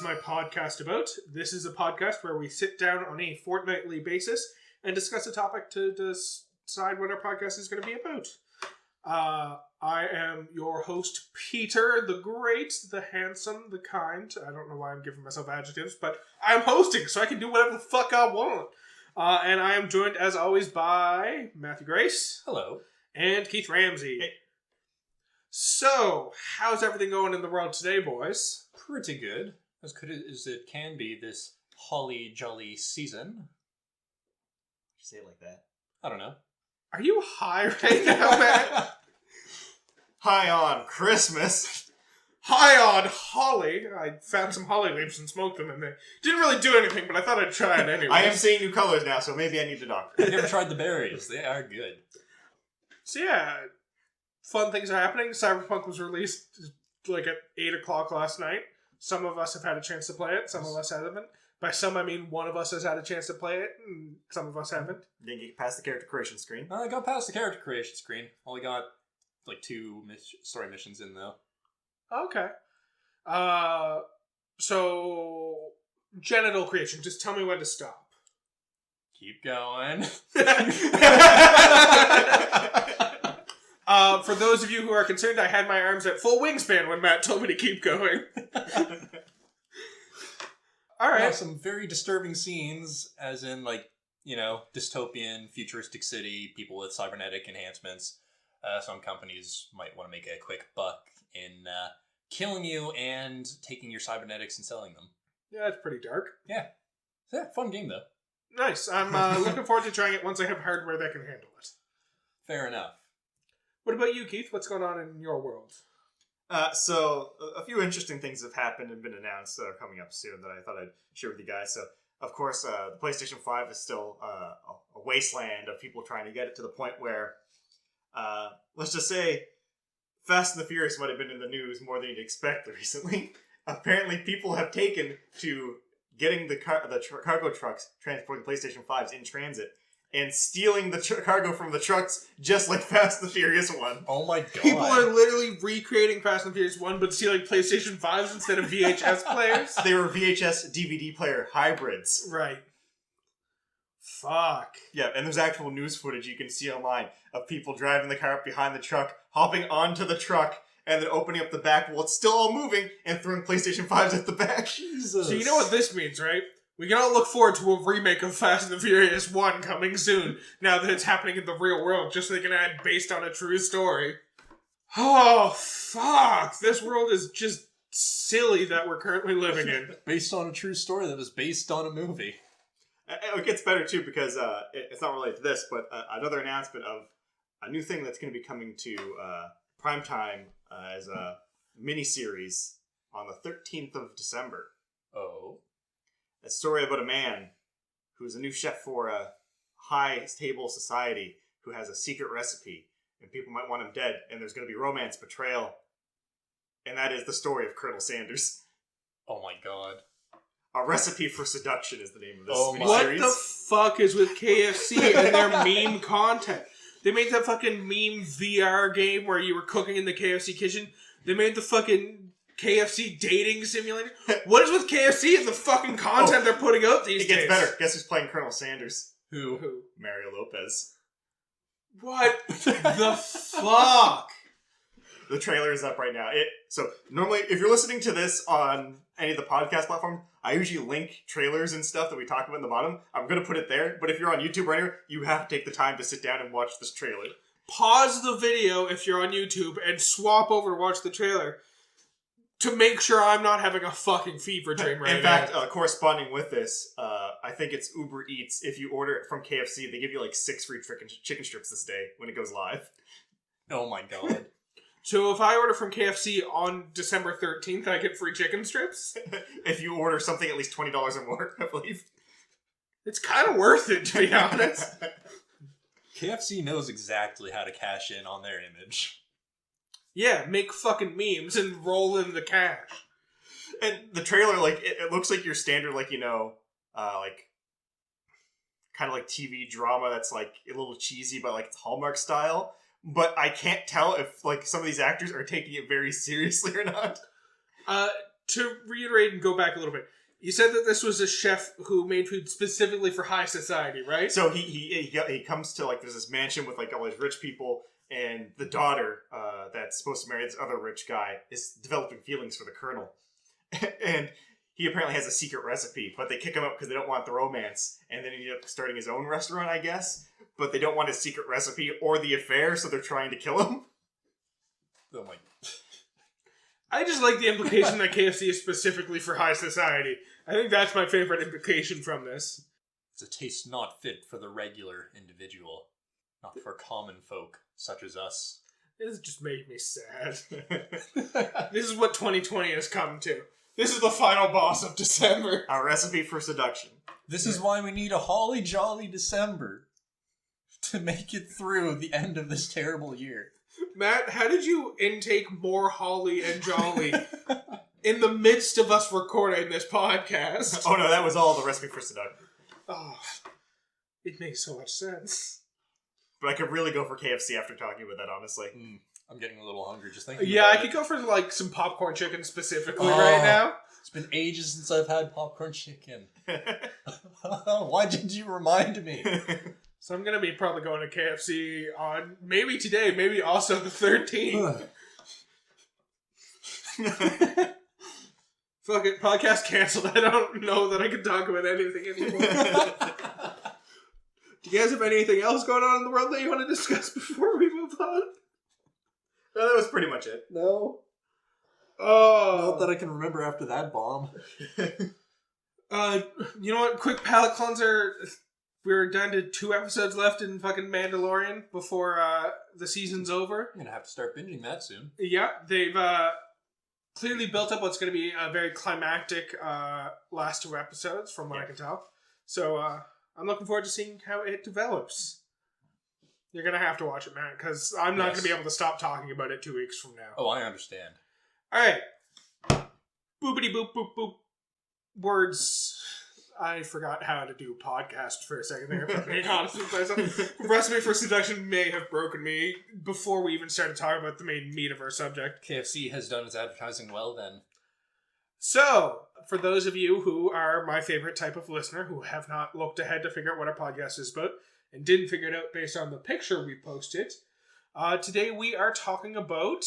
My Podcast About. This is a podcast where we sit down on a fortnightly basis and discuss a topic to decide what our podcast is going to be about. I am your host, Peter, the great, the handsome, the kind. I don't know why I'm giving myself adjectives, but I'm hosting, so I can do whatever the fuck I want. And I am joined, as always, by Matthew Grace. Hello. And Keith Ramsey. Hey. So, how's everything going in the world today, boys? Pretty good. As good as it can be this holly jolly season. You say it like that. I don't know. Are you high right now, man? High on Christmas. High on holly. I found some holly leaves and smoked them, and they didn't really do anything, but I thought I'd try it anyway. I am seeing new colors now, so maybe I need a doctor. I've never tried the berries. They are good. So yeah, fun things are happening. Cyberpunk was released like at 8 o'clock last night. Some of us have had a chance to play it. Some of us haven't. By some, I mean one of us has had a chance to play it, and some of us haven't. Didn't get past the character creation screen. I got past the character creation screen. Only got like 2 story missions in, though. Okay. So, genital creation. Just tell me when to stop. Keep going. For those of you who are concerned, I had my arms at full wingspan when Matt told me to keep going. All right. Some very disturbing scenes, as in, like, you know, dystopian, futuristic city, people with cybernetic enhancements. Some companies might want to make a quick buck in killing you and taking your cybernetics and selling them. Yeah, it's pretty dark. Yeah. Fun game, though. Nice. I'm looking forward to trying it once I have hardware that can handle it. Fair enough. What about you, Keith? What's going on in your world? So a few interesting things have happened and been announced that are coming up soon that I thought I'd share with you guys. So, of course, the PlayStation 5 is still a wasteland of people trying to get it to the point where, let's just say, Fast and the Furious might have been in the news more than you'd expect recently. Apparently, people have taken to getting the cargo trucks transporting PlayStation 5s in transit and stealing the cargo from the trucks, just like Fast and the Furious 1. Oh my god. People are literally recreating Fast and Furious 1, but stealing PlayStation 5s instead of VHS players? They were VHS DVD player hybrids. Right. Fuck. Yeah, and there's actual news footage you can see online of people driving the car up behind the truck, hopping onto the truck, and then opening up the back while it's still all moving, and throwing PlayStation 5s at the back. Jesus. So you know what this means, right? We can all look forward to a remake of Fast and the Furious 1 coming soon, now that it's happening in the real world, just so they can add based on a true story. Oh, fuck. This world is just silly that we're currently living in. Based on a true story that was based on a movie. It gets better, too, because it's not related to this, but another announcement of a new thing that's going to be coming to primetime as a mini-series on the 13th of December. Oh. A story about a man who's a new chef for a high-table society who has a secret recipe, and people might want him dead, and there's going to be romance, betrayal, and that is the story of Colonel Sanders. Oh my god. A Recipe for Seduction is the name of this What miniseries. the fuck is with KFC and their meme content? They made that fucking meme VR game where you were cooking in the KFC kitchen. They made the fucking KFC dating simulator. What is with KFC and the fucking content they're putting out these days? It gets better. Guess who's playing Colonel Sanders? Who? Mario Lopez. What the fuck? The trailer is up right now. So normally, if you're listening to this on any of the podcast platforms, I usually link trailers and stuff that we talk about in the bottom. I'm going to put it there. But if you're on YouTube right now, you have to take the time to sit down and watch this trailer. Pause the video if you're on YouTube and swap over to watch the trailer to make sure I'm not having a fucking fever dream right now. In fact, corresponding with this, I think it's Uber Eats. If you order it from KFC, they give you like 6 free chicken strips this day when it goes live. Oh my god. So if I order from KFC on December 13th, I get free chicken strips? If you order something at least $20 or more, I believe. It's kind of worth it, to be honest. KFC knows exactly how to cash in on their image. Yeah, make fucking memes and roll in the cash. And the trailer, like, it looks like your standard, like, you know, like, kind of like TV drama that's, like, a little cheesy, but, like, it's Hallmark style. But I can't tell if, like, some of these actors are taking it very seriously or not. to reiterate and go back a little bit, you said that this was a chef who made food specifically for high society, right? So he comes to, like, there's this mansion with, like, all these rich people, and the daughter that's supposed to marry this other rich guy is developing feelings for the colonel. And he apparently has a secret recipe, but they kick him out because they don't want the romance, and then he ends up starting his own restaurant, I guess, but they don't want his secret recipe or the affair, so they're trying to kill him. Oh my... I just like the implication that KFC is specifically for high society. I think that's my favorite implication from this. It's a taste not fit for the regular individual, not for common folk such as us. This just made me sad. This is what 2020 has come to. This is the final boss of December. A recipe for seduction. This is why we need a holly jolly December to make it through the end of this terrible year. Matt, how did you intake more holly and jolly in the midst of us recording this podcast? Oh no, that was all the recipe for seduction. Oh, it makes so much sense. But I could really go for KFC after talking about that, honestly. I'm getting a little hungry just thinking Yeah, about I could go for like some popcorn chicken specifically Oh. right now. It's been ages since I've had popcorn chicken. Why did you remind me? So I'm going to be probably going to KFC on maybe today, maybe also the 13th. Fuck it, podcast canceled. I don't know that I can talk about anything anymore. Do you guys have anything else going on in the world that you want to discuss before we move on? No, that was pretty much it. No. Oh. Not that I can remember after that bomb. You know what? Quick palate cleanser. We're down to 2 episodes left in fucking Mandalorian before the season's over. I'm gonna have to start binging that soon. Yeah, they've clearly built up what's going to be a very climactic last 2 episodes, from what I can tell. So I'm looking forward to seeing how it develops. You're going to have to watch it, Matt, because I'm not going to be able to stop talking about it 2 weeks from now. Oh, I understand. All right. Boopity boop boop boop. Words. I forgot how to do podcast for a second there, if I'm being honest with myself. Recipe for Seduction may have broken me before we even started talking about the main meat of our subject. KFC has done its advertising well then. So, for those of you who are my favorite type of listener, who have not looked ahead to figure out what our podcast is about, and didn't figure it out based on the picture we posted, today we are talking about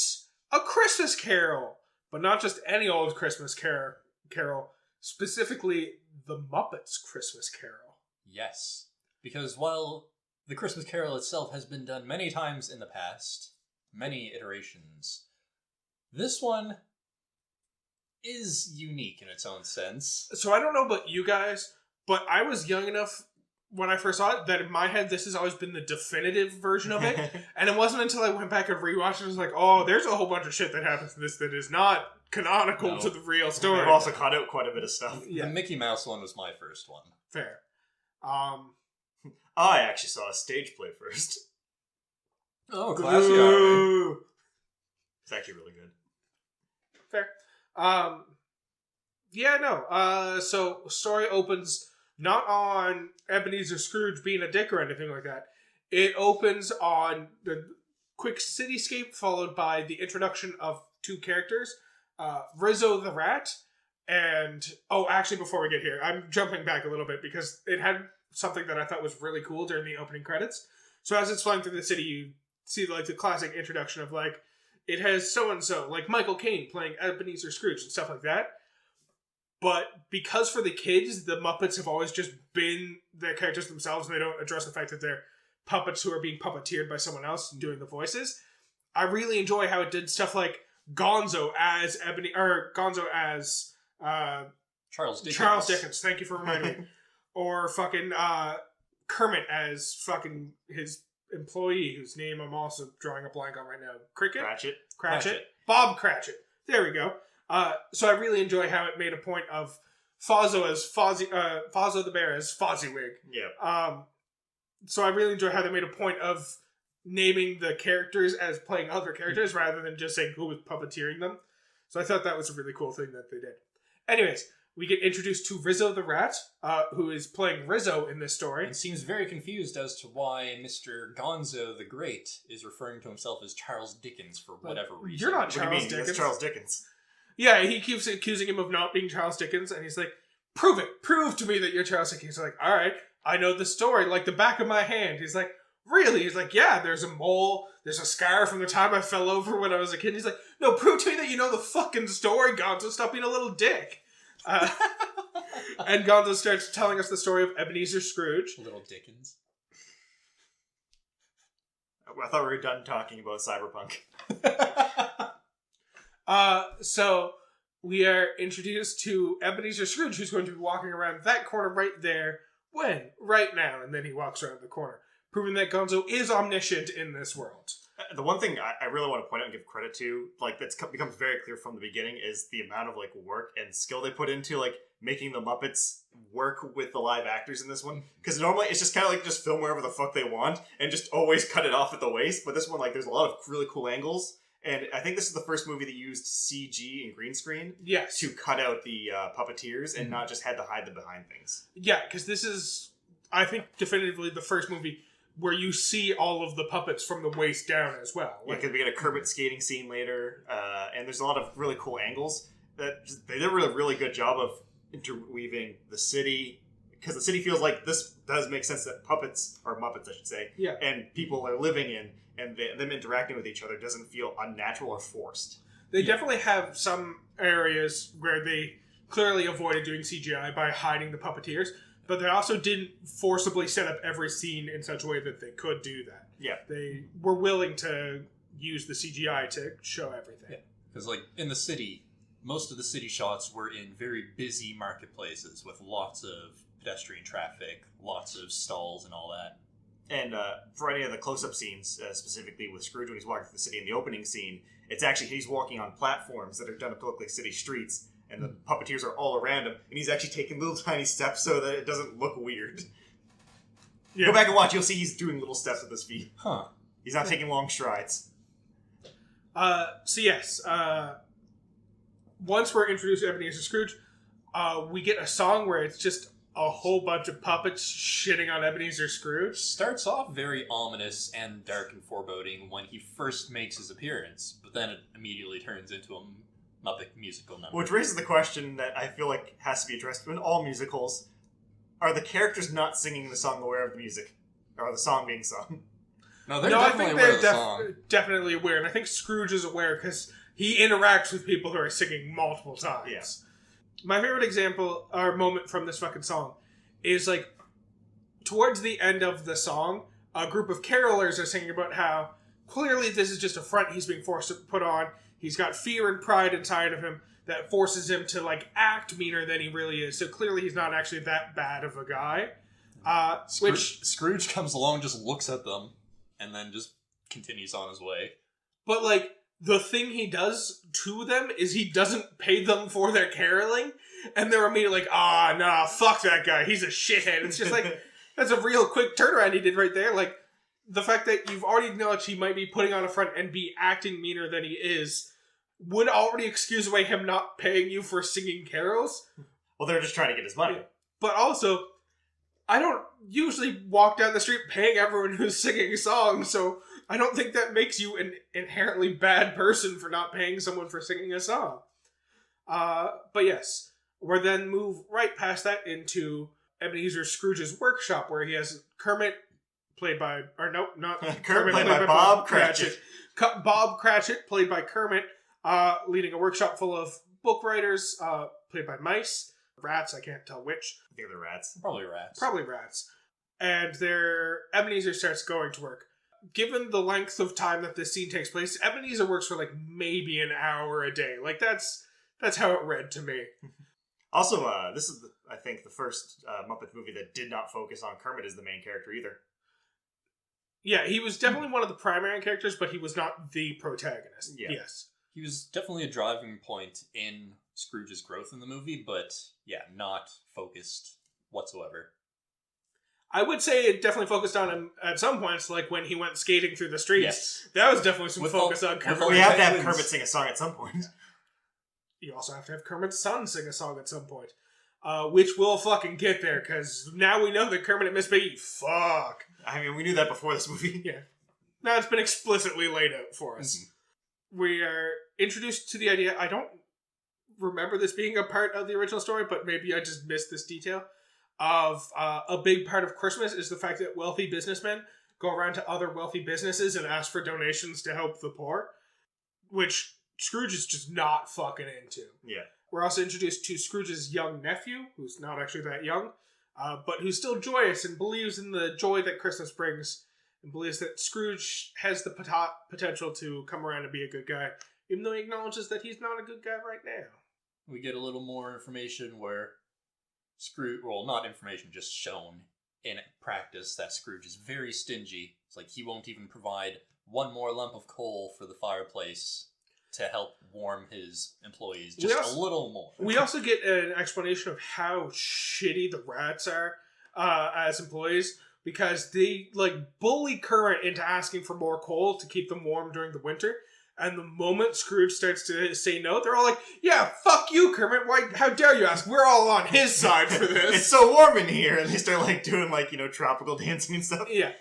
A Christmas Carol. But not just any old Christmas carol, specifically the Muppets Christmas Carol. Yes. Because while the Christmas Carol itself has been done many times in the past, many iterations, this one is unique in its own sense. So I don't know about you guys, but I was young enough when I first saw it that in my head this has always been the definitive version of it. And it wasn't until I went back and rewatched it, I was like, oh, there's a whole bunch of shit that happens in this that is not canonical to the real story. They've also cut out quite a bit of stuff. Yeah. The Mickey Mouse one was my first one. Fair. I actually saw a stage play first. Oh, classy. Ooh. It's actually really good. Fair. So story opens not on Ebenezer Scrooge being a dick or anything like that. It opens on the quick cityscape followed by the introduction of 2 characters, Rizzo the Rat, and... Oh, actually, before we get here, I'm jumping back a little bit because it had something that I thought was really cool during the opening credits. So as it's flying through the city, you see like the classic introduction of like, it has so-and-so, like Michael Caine playing Ebenezer Scrooge and stuff like that. But because for the kids, the Muppets have always just been their characters themselves, and they don't address the fact that they're puppets who are being puppeteered by someone else and doing the voices. I really enjoy how it did stuff like Gonzo as Charles Dickens. Charles Dickens. Thank you for reminding me. Or fucking Kermit as fucking his employee, whose name I'm also drawing a blank on right now. Cratchit. Bob Cratchit. There we go. So I really enjoy how it made a point of Fozzo as Fozzo the Bear as Fozziwig. Yeah. So I really enjoy how they made a point of naming the characters as playing other characters rather than just saying who was puppeteering them. So I thought that was a really cool thing that they did. Anyways, we get introduced to Rizzo the Rat, who is playing Rizzo in this story. And seems very confused as to why Mr. Gonzo the Great is referring to himself as Charles Dickens for whatever reason. You're not What do you Charles mean? Dickens. That's Charles Dickens. Yeah, he keeps accusing him of not being Charles Dickens, and he's like, prove it. Prove to me that you're Charles Dickens. He's like, all right, I know the story like the back of my hand. He's like, really? He's like, yeah, there's a mole, there's a scar from the time I fell over when I was a kid. He's like, no, prove to me that you know the fucking story, Gonzo. Stop being a little dick. And Gonzo starts telling us the story of Ebenezer Scrooge. Little Dickens. I thought we were done talking about Cyberpunk. So we are introduced to Ebenezer Scrooge, who's going to be walking around that corner right there. When? Right now. And then he walks around the corner, proving that Gonzo is omniscient in this world. The one thing I really want to point out and give credit to, like, that's becomes very clear from the beginning, is the amount of, like, work and skill they put into, like, making the Muppets work with the live actors in this one. Because normally it's just kind of like just film wherever the fuck they want and just always cut it off at the waist. But this one, like, there's a lot of really cool angles. And I think this is the first movie that used CG and green screen to cut out the puppeteers and not just had to hide them behind things. Yeah, because this is, I think, definitively the first movie where you see all of the puppets from the waist down as well. Yeah, because we get a Kermit skating scene later, and there's a lot of really cool angles. That they did a really good job of interweaving the city, because the city feels like this does make sense that puppets, or Muppets I should say, and people are living in, and them interacting with each other doesn't feel unnatural or forced. They definitely have some areas where they clearly avoided doing CGI by hiding the puppeteers, but they also didn't forcibly set up every scene in such a way that they could do that. Yeah. They were willing to use the CGI to show everything. Yeah. Because, like, in the city, most of the city shots were in very busy marketplaces with lots of pedestrian traffic, lots of stalls and all that. And for any of the close-up scenes, specifically with Scrooge when he's walking through the city in the opening scene, it's actually he's walking on platforms that are done to look like city streets, and the puppeteers are all around him, and he's actually taking little tiny steps so that it doesn't look weird. Yeah. Go back and watch, you'll see he's doing little steps with his feet. Huh. He's not taking long strides. So yes, once we're introduced to Ebenezer Scrooge, we get a song where it's just a whole bunch of puppets shitting on Ebenezer Scrooge. Starts off very ominous and dark and foreboding when he first makes his appearance, but then it immediately turns into a Muppet musical number. Which raises the question that I feel like has to be addressed in all musicals. Are the characters not singing the song aware of the music? Or the song being sung? No, they're definitely aware of the song. Definitely aware, and I think Scrooge is aware because he interacts with people who are singing multiple times. Yeah. My favorite example, or moment from this fucking song, is like, towards the end of the song, a group of carolers are singing about how clearly this is just a front he's being forced to put on. He's got fear and pride inside of him that forces him to, like, act meaner than he really is. So clearly he's not actually that bad of a guy. Scrooge comes along, just looks at them, and then just continues on his way. But, like, the thing he does to them is he doesn't pay them for their caroling, and they're immediately like, nah, fuck that guy, he's a shithead. It's just like, that's a real quick turnaround he did right there. Like, the fact that you've already acknowledged he might be putting on a front and be acting meaner than he is would already excuse away him not paying you for singing carols. Well, they're just trying to get his money. But also, I don't usually walk down the street paying everyone who's singing songs, so I don't think that makes you an inherently bad person for not paying someone for singing a song. But yes, we're then move right past that into Ebenezer Scrooge's workshop, where he has Kermit, played by, or nope, not Kermit, played by Bob Cratchit. Bob Cratchit, played by Kermit, leading a workshop full of book writers, played by mice, rats, I can't tell which. I think they're rats. Probably rats. And Ebenezer starts going to work. Given the length of time that this scene takes place, Ebenezer works for like maybe an hour a day. Like that's how it read to me. Also, this is, I think, the first Muppet movie that did not focus on Kermit as the main character either. Yeah, he was definitely one of the primary characters, but he was not the protagonist. Yeah. Yes. He was definitely a driving point in Scrooge's growth in the movie, but yeah, not focused whatsoever. I would say it definitely focused on him at some points, like when he went skating through the streets. Yes. That was definitely some focus on Kermit. We have to have Kermit sing a song at some point. You also have to have Kermit's son sing a song at some point. Which we'll fucking get there, because now we know that Kermit and Miss Piggy fuck. I mean, we knew that before this movie. Yeah. Now it's been explicitly laid out for us. Mm-hmm. We are introduced to the idea, I don't remember this being a part of the original story, but maybe I just missed this detail. Of a big part of Christmas is the fact that wealthy businessmen go around to other wealthy businesses and ask for donations to help the poor, which Scrooge is just not fucking into. Yeah. We're also introduced to Scrooge's young nephew, who's not actually that young, but who's still joyous and believes in the joy that Christmas brings, and believes that Scrooge has the potential to come around and be a good guy, even though he acknowledges that he's not a good guy right now. We get a little more information where Scrooge, well, not information, just shown in practice that Scrooge is very stingy. It's like he won't even provide one more lump of coal for the fireplace to help warm his employees just a little more. We also get an explanation of how shitty the rats are as employees, because they bully Kermit into asking for more coal to keep them warm during the winter. And the moment Scrooge starts to say no, they're all like, yeah, fuck you, Kermit. Why? How dare you ask? We're all on his side for this. It's so warm in here. And they start doing tropical dancing and stuff. Yeah.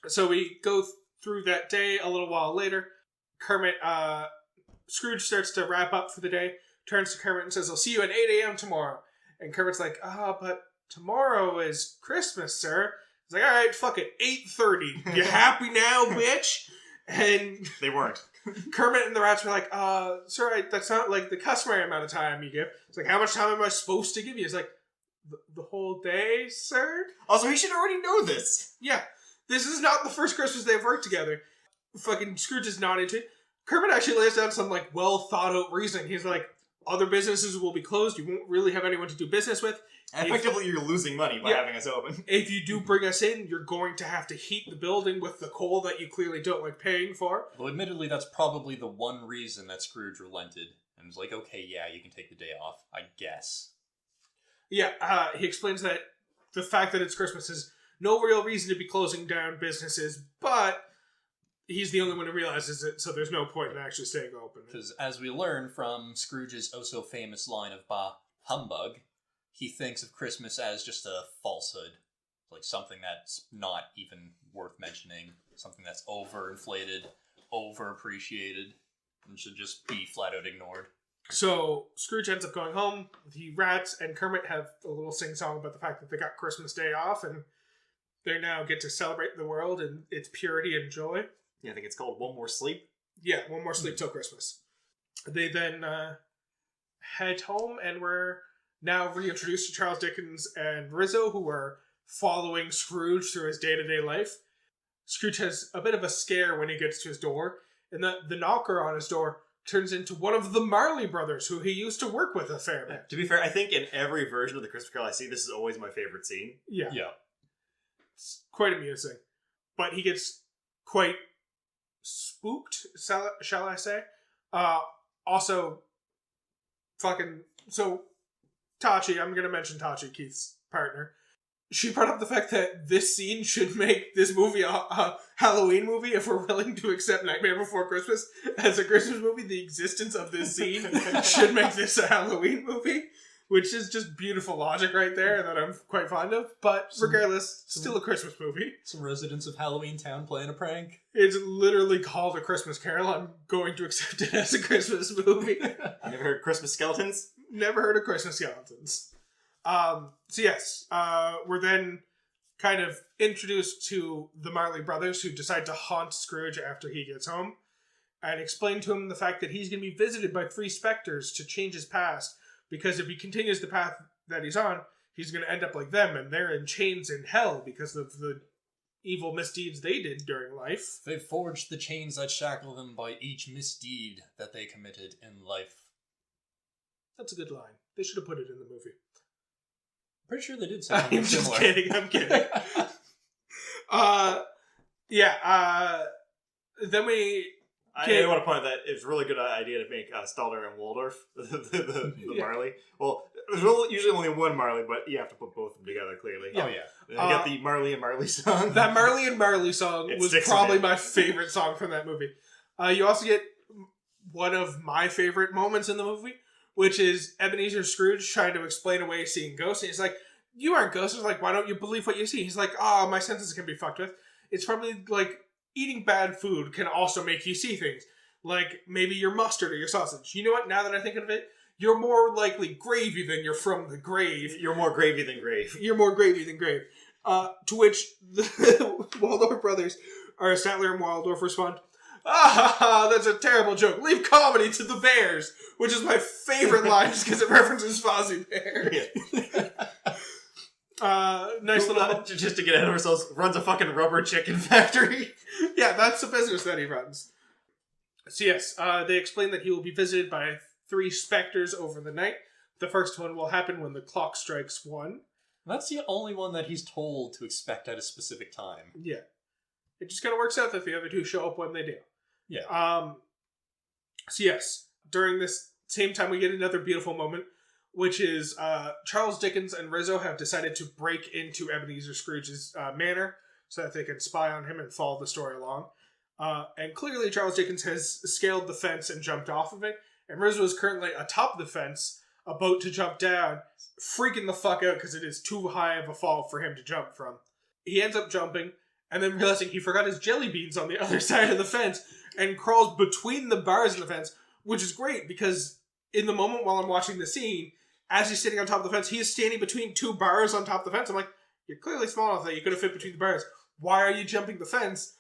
So we go through that day a little while later. Scrooge starts to wrap up for the day, turns to Kermit and says, I'll see you at 8 a.m. tomorrow. And Kermit's like, but tomorrow is Christmas, sir. He's like, all right, fuck it, 8:30. You happy now, bitch? And they weren't. Kermit and the rats were like, sir, that's not the customary amount of time you give. It's like, how much time am I supposed to give you? It's like, the whole day, sir? Also, he should already know this. Yeah. This is not the first Christmas they've worked together. Fucking Scrooge is not into it. Kermit actually lays down some well thought out reasoning. He's like, other businesses will be closed. You won't really have anyone to do business with. Effectively, you're losing money by having us open. If you do bring us in, you're going to have to heat the building with the coal that you clearly don't like paying for. Well, admittedly, that's probably the one reason that Scrooge relented and was like, okay, yeah, you can take the day off, I guess. Yeah, he explains that the fact that it's Christmas is no real reason to be closing down businesses, but he's the only one who realizes it, so there's no point in actually staying open. Because as we learn from Scrooge's oh-so-famous line of bah humbug, he thinks of Christmas as just a falsehood. Something that's not even worth mentioning. Something that's overinflated, overappreciated, and should just be flat-out ignored. So Scrooge ends up going home. The rats and Kermit have a little sing-song about the fact that they got Christmas Day off, and they now get to celebrate the world and its purity and joy. Yeah, I think it's called One More Sleep. Yeah, One More Sleep till Christmas. They then head home, and we're now reintroduced to Charles Dickens and Rizzo, who are following Scrooge through his day-to-day life. Scrooge has a bit of a scare when he gets to his door, and the knocker on his door turns into one of the Marley brothers, who he used to work with a fair bit. To be fair, I think in every version of the Christmas Carol I see, this is always my favorite scene. Yeah. Yeah. It's quite amusing. But he gets quite spooked, shall I say. Also, so Tachi, I'm going to mention Tachi, Keith's partner. She brought up the fact that this scene should make this movie a Halloween movie if we're willing to accept Nightmare Before Christmas as a Christmas movie. The existence of this scene should make this a Halloween movie, which is just beautiful logic right there that I'm quite fond of. But regardless, still a Christmas movie. Some residents of Halloween Town playing a prank. It's literally called A Christmas Carol. I'm going to accept it as a Christmas movie. Never heard Christmas Skeletons? Never heard of Christmas Skeletons. So yes, we're then kind of introduced to the Marley brothers, who decide to haunt Scrooge after he gets home, and explain to him the fact that he's going to be visited by 3 specters to change his past, because if he continues the path that he's on, he's going to end up like them, and they're in chains in hell because of the evil misdeeds they did during life. They forged the chains that shackle them by each misdeed that they committed in life. That's a good line. They should have put it in the movie. Pretty sure they did something I'm just similar. kidding. I'm kidding. Then we. I want to point out that it's a really good idea to make Stalder and Waldorf the Marley. Well, there's usually only one Marley, but you have to put both of them together clearly. Oh, yeah. And you get the Marley and Marley song. That Marley and Marley song was probably my favorite song from that movie. You also get one of my favorite moments in the movie, which is Ebenezer Scrooge trying to explain away seeing ghosts. And he's like, you aren't ghosts. He's like, why don't you believe what you see? He's like, my senses can be fucked with. It's probably eating bad food can also make you see things. Like maybe your mustard or your sausage. You know what? Now that I think of it, You're more likely gravy than you're from the grave. You're more gravy than grave. You're more gravy than grave. To which the Waldorf brothers, or Statler and Waldorf, respond, that's a terrible joke. Leave comedy to the bears, which is my favorite line just because it references Fozzie Bear. Nice little... Just to get ahead of ourselves, runs a fucking rubber chicken factory. Yeah, that's the business that he runs. So yes, they explain that he will be visited by 3 specters over the night. The first one will happen when the clock strikes 1. That's the only one that he's told to expect at a specific time. Yeah. It just kind of works out that the other 2 show up when they do. Yeah. So yes, during this same time we get another beautiful moment, which is Charles Dickens and Rizzo have decided to break into Ebenezer Scrooge's manor so that they can spy on him and follow the story along. And clearly Charles Dickens has scaled the fence and jumped off of it, and Rizzo is currently atop the fence, about to jump down, freaking the fuck out because it is too high of a fall for him to jump from. He ends up jumping, and then realizing he forgot his jelly beans on the other side of the fence, and crawls between the bars in the fence, which is great because in the moment while I'm watching the scene, as he's sitting on top of the fence, he is standing between 2 bars on top of the fence. I'm like, you're clearly small enough that you could have fit between the bars. Why are you jumping the fence?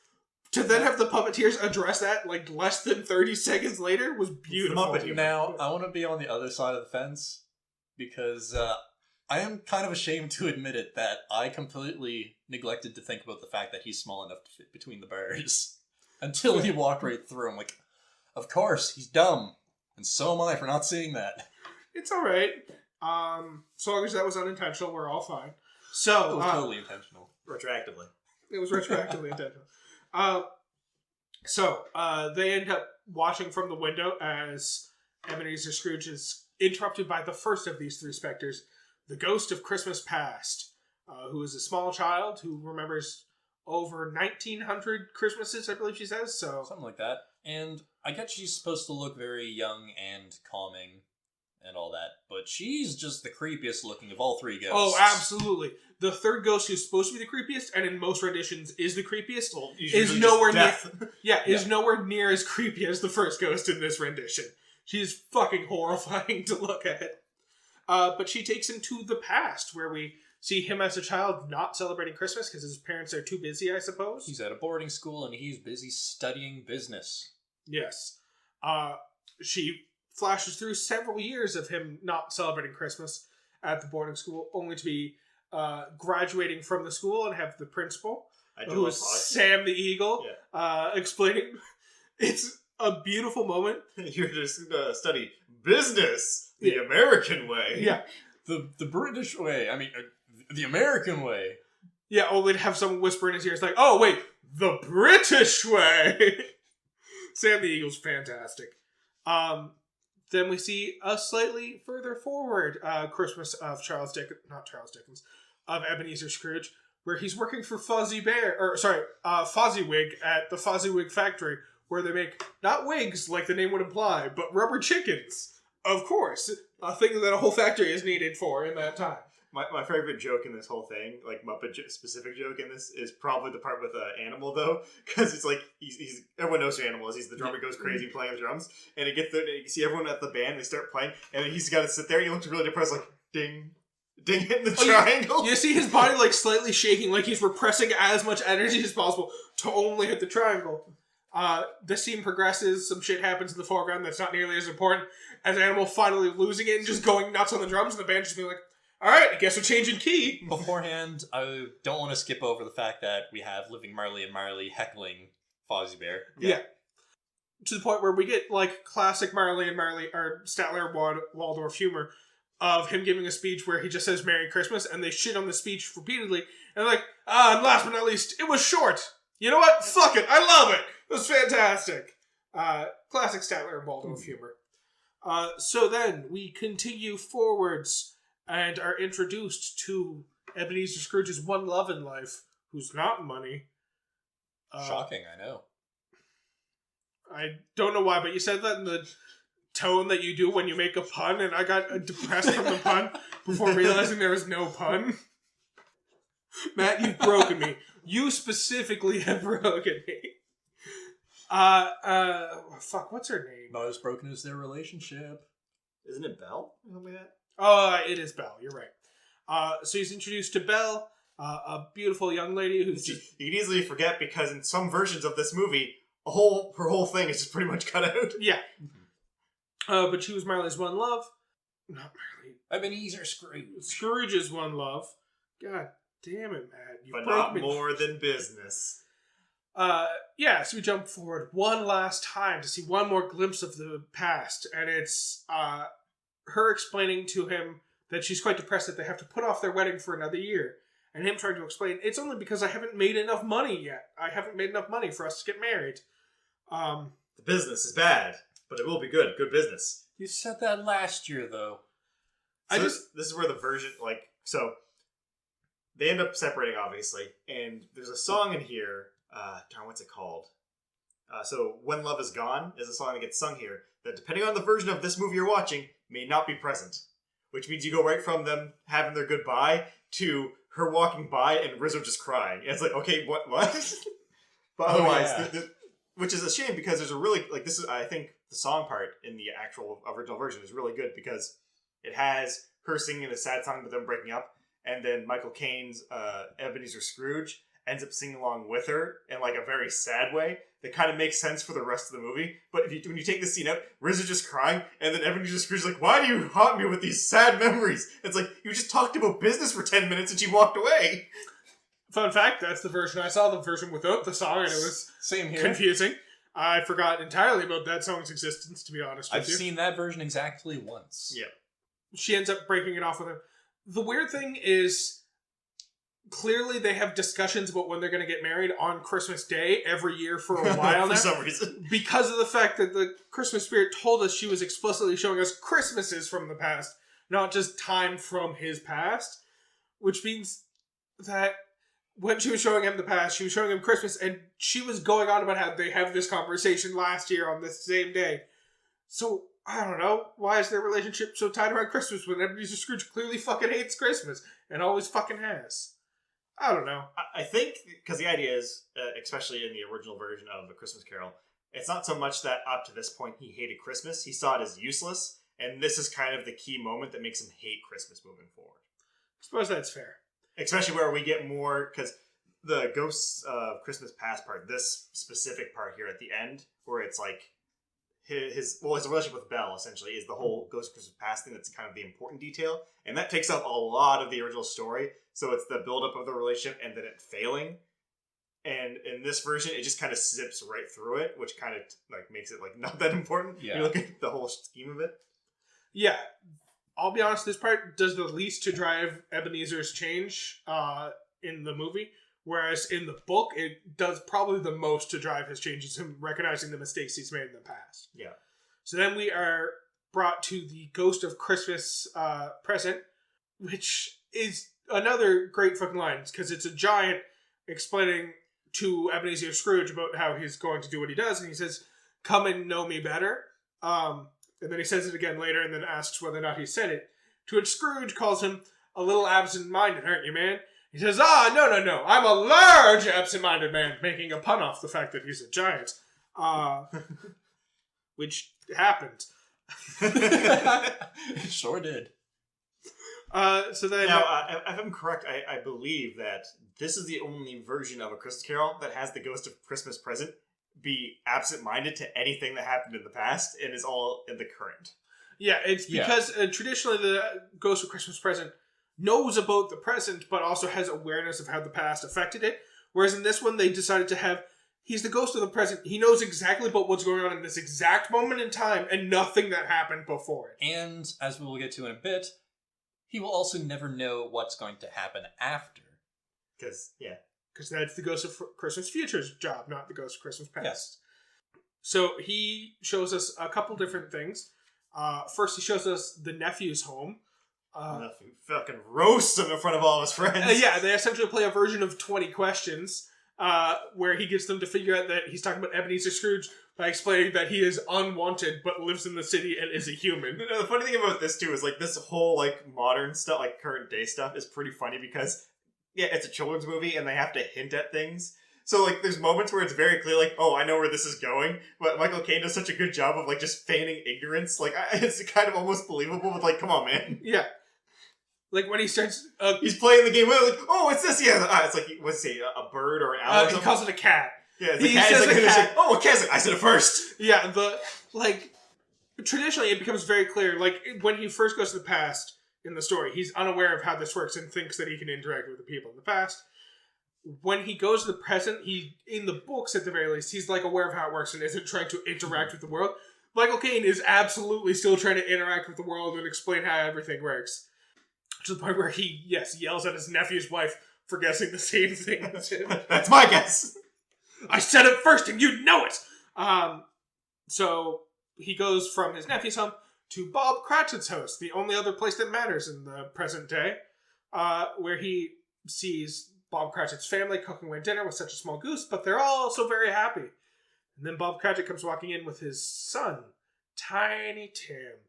To then have the puppeteers address that like less than 30 seconds later was beautiful. Now, I want to be on the other side of the fence because I am kind of ashamed to admit it that I completely neglected to think about the fact that he's small enough to fit between the bars until he walked right through. I'm like, of course, he's dumb. And so am I for not seeing that. It's alright. So long as that was unintentional, we're all fine. So, It was totally intentional. Retroactively. It was retroactively intentional. They end up watching from the window as Ebenezer Scrooge is interrupted by the first of these 3 specters, the ghost of Christmas past, who is a small child who remembers over 1,900 Christmases, I believe she says. So something like that. And I guess she's supposed to look very young and calming and all that, but she's just the creepiest looking of all 3 ghosts. Oh, absolutely. The 3rd ghost, who's supposed to be the creepiest, and in most renditions is the creepiest, is nowhere near. Is nowhere near as creepy as the first ghost in this rendition. She's fucking horrifying to look at. But she takes him to the past, where we see him as a child not celebrating Christmas because his parents are too busy, I suppose. He's at a boarding school and he's busy studying business. Yes. She flashes through several years of him not celebrating Christmas at the boarding school, only to be graduating from the school and have the principal, who is Sam the Eagle, explaining. It's a beautiful moment. You're just study business the American way. Yeah. The British way. I mean, the American way. Yeah, only to have someone whisper in his ear, it's like, oh, wait, the British way. Sam the Eagle's fantastic. Then we see a slightly further forward Christmas of of Ebenezer Scrooge, where he's working for Fozziewig at the Fozziewig factory, where they make not wigs like the name would imply, but rubber chickens. Of course, a thing that a whole factory is needed for in that time. My favorite joke in this whole thing, like Muppet specific joke in this, is probably the part with Animal, though, because it's like he's everyone knows who Animal is. He's the drummer, goes crazy playing the drums, and it gets there. You see everyone at the band, they start playing, and he's got to sit there. He looks really depressed, like ding, ding, hitting the triangle. You see his body like slightly shaking, like he's repressing as much energy as possible to only hit the triangle. The scene progresses. Some shit happens in the foreground that's not nearly as important as Animal finally losing it and just going nuts on the drums, and the band just being like, alright, I guess we're changing key. Beforehand, I don't want to skip over the fact that we have Living Marley and Marley heckling Fozzie Bear. Yeah. To the point where we get, like, classic Marley and Marley, or Statler Waldorf humor of him giving a speech where he just says Merry Christmas, and they shit on the speech repeatedly, and like, and last but not least, it was short. You know what? Fuck it. I love it. It was fantastic. Classic Statler and Waldorf humor. So then, we continue forwards and are introduced to Ebenezer Scrooge's one love in life, who's not money. Shocking, I know. I don't know why, but you said that in the tone that you do when you make a pun, and I got depressed from the pun before realizing there was no pun. Matt, you've broken me. You specifically have broken me. Fuck, what's her name? Not as broken as their relationship. Isn't it Belle? Or something like that? It is Belle. You're right. So he's introduced to Belle, a beautiful young lady who's You can easily forget because in some versions of this movie, her whole thing is just pretty much cut out. Yeah. But she was Marley's one love. Not Marley. Ebenezer Scrooge. Scrooge's one love. God damn it, Matt. You But broke not me. more than business. So we jump forward one last time to see one more glimpse of the past, and it's her explaining to him that she's quite depressed that they have to put off their wedding for another year, and him trying to explain, it's only because I haven't made enough money yet. I haven't made enough money for us to get married. The business is bad, but it will be good. Good business. You said that last year, though. So this is where the version, so they end up separating, obviously, and there's a song in here, what's it called? So When Love Is Gone is a song that gets sung here, that depending on the version of this movie you're watching, may not be present. Which means you go right from them having their goodbye to her walking by and Rizzo just crying. And it's like, okay, what? But otherwise, which is a shame because there's a really, I think the song part in the actual original version is really good because it has her singing a sad song with them breaking up, and then Michael Caine's Ebenezer Scrooge ends up singing along with her in a very sad way that kind of makes sense for the rest of the movie. But when you take the scene out, Rizzo just crying, and then Ebenezer Scrooge's like, why do you haunt me with these sad memories? It's like, you just talked about business for 10 minutes and she walked away. Fun fact, that's the version I saw, the version without the song, and it was Same here. confusing. I forgot entirely about that song's existence, to be honest with I've you. seen that version exactly once. Yeah. She ends up breaking it off with him. The weird thing is, clearly they have discussions about when they're going to get married on Christmas Day every year for a while now. For some reason. Because of the fact that the Christmas spirit told us she was explicitly showing us Christmases from the past, not just time from his past. Which means that when she was showing him the past, she was showing him Christmas, and she was going on about how they have this conversation last year on this same day. So, I don't know, why is their relationship so tied around Christmas when Ebenezer Scrooge clearly fucking hates Christmas, and always fucking has? I don't know. I think, because the idea is, especially in the original version of A Christmas Carol, it's not so much that up to this point he hated Christmas, he saw it as useless, and this is kind of the key moment that makes him hate Christmas moving forward. I suppose that's fair. Especially where we get more, because the Ghosts of Christmas Past part, this specific part here at the end, where it's like his relationship with Belle, essentially, is the whole Ghost of Christmas Past thing that's kind of the important detail. And that takes up a lot of the original story. So it's the buildup of the relationship and then it failing. And in this version, it just kind of zips right through it, which kind of makes it not that important. Yeah. You look at the whole scheme of it. Yeah, I'll be honest, this part does the least to drive Ebenezer's change in the movie, whereas in the book, it does probably the most to drive his changes, him recognizing the mistakes he's made in the past. Yeah. So then we are brought to the Ghost of Christmas Present, which is another great fucking line, because it's a giant explaining to Ebenezer Scrooge about how he's going to do what he does, and he says, "Come and know me better." And then he says it again later and then asks whether or not he said it. To which Scrooge calls him a little absent-minded, aren't you, man? He says, no, I'm a large absent-minded man, making a pun off the fact that he's a giant. Which happened. It sure did. So then... Now, if I'm correct, I believe that this is the only version of A Christmas Carol that has the Ghost of Christmas Present be absent-minded to anything that happened in the past and is all in the current. Yeah, it's because traditionally the Ghost of Christmas Present knows about the present, but also has awareness of how the past affected it. Whereas in this one, they decided to have, he's the ghost of the present. He knows exactly about what's going on in this exact moment in time and nothing that happened before it. And, as we will get to in a bit, he will also never know what's going to happen after. Because that's the Ghost of Christmas Future's job, not the Ghost of Christmas Past. Yes. So he shows us a couple different things. First, he shows us the nephew's home. Nephew fucking roasts him in front of all of his friends. Yeah, they essentially play a version of 20 Questions, where he gets them to figure out that he's talking about Ebenezer Scrooge by explaining that he is unwanted but lives in the city and is a human. The funny thing about this too is this whole modern stuff, current day stuff, is pretty funny because it's a children's movie and they have to hint at things. So, like, there's moments where it's very clear, like, oh, I know where this is going, but Michael Caine does such a good job of, like, just feigning ignorance. Like, it's kind of almost believable, but, like, come on, man. Yeah. Like, when he starts... He's playing the game, like, oh, what's this? Yeah, it's like, what's he, a bird or an owl or something? He calls it a cat. Yeah, it's a cat. He's like, cat. Oh, a cat's like, I said it first. Yeah, traditionally, it becomes very clear, like, when he first goes to the past in the story, he's unaware of how this works and thinks that he can interact with the people in the past. When he goes to the present, in the books at the very least, he's like aware of how it works and isn't trying to interact with the world. Michael Caine is absolutely still trying to interact with the world and explain how everything works. To the point where he, yells at his nephew's wife for guessing the same thing as him. That's my guess. I said it first and you know it! So he goes from his nephew's home to Bob Cratchit's house, the only other place that matters in the present day, where he sees Bob Cratchit's family cooking away dinner with such a small goose, but they're all so very happy. And then Bob Cratchit comes walking in with his son, Tiny Tim,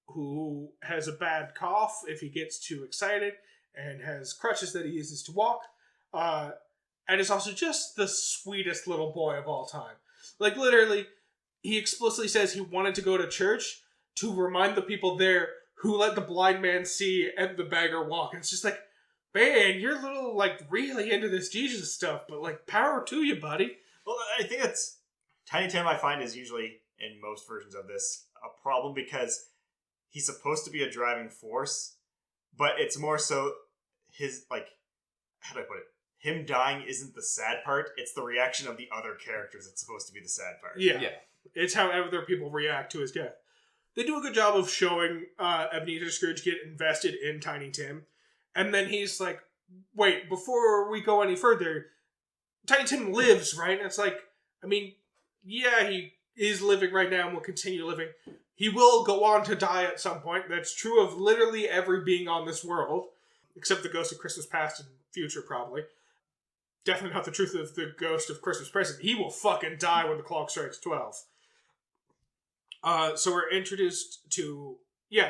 who has a bad cough if he gets too excited, and has crutches that he uses to walk, and is also just the sweetest little boy of all time. Like, literally, he explicitly says he wanted to go to church to remind the people there who let the blind man see and the beggar walk. And it's just like, man, you're a little, like, really into this Jesus stuff, but, like, power to you, buddy. Well, I think that's... Tiny Tim, I find, is usually, in most versions of this, a problem because he's supposed to be a driving force, but it's more so his, like... How do I put it? Him dying isn't the sad part, it's the reaction of the other characters that's supposed to be the sad part. Yeah. It's how other people react to his death. They do a good job of showing Ebenezer Scrooge get invested in Tiny Tim. And then he's like, wait, before we go any further, Tiny Tim lives, right? And it's like, I mean, yeah, he is living right now and will continue living. He will go on to die at some point. That's true of literally every being on this world, except the ghost of Christmas past and future, probably. Definitely not the truth of the ghost of Christmas present. He will fucking die when the clock strikes 12. So we're introduced to,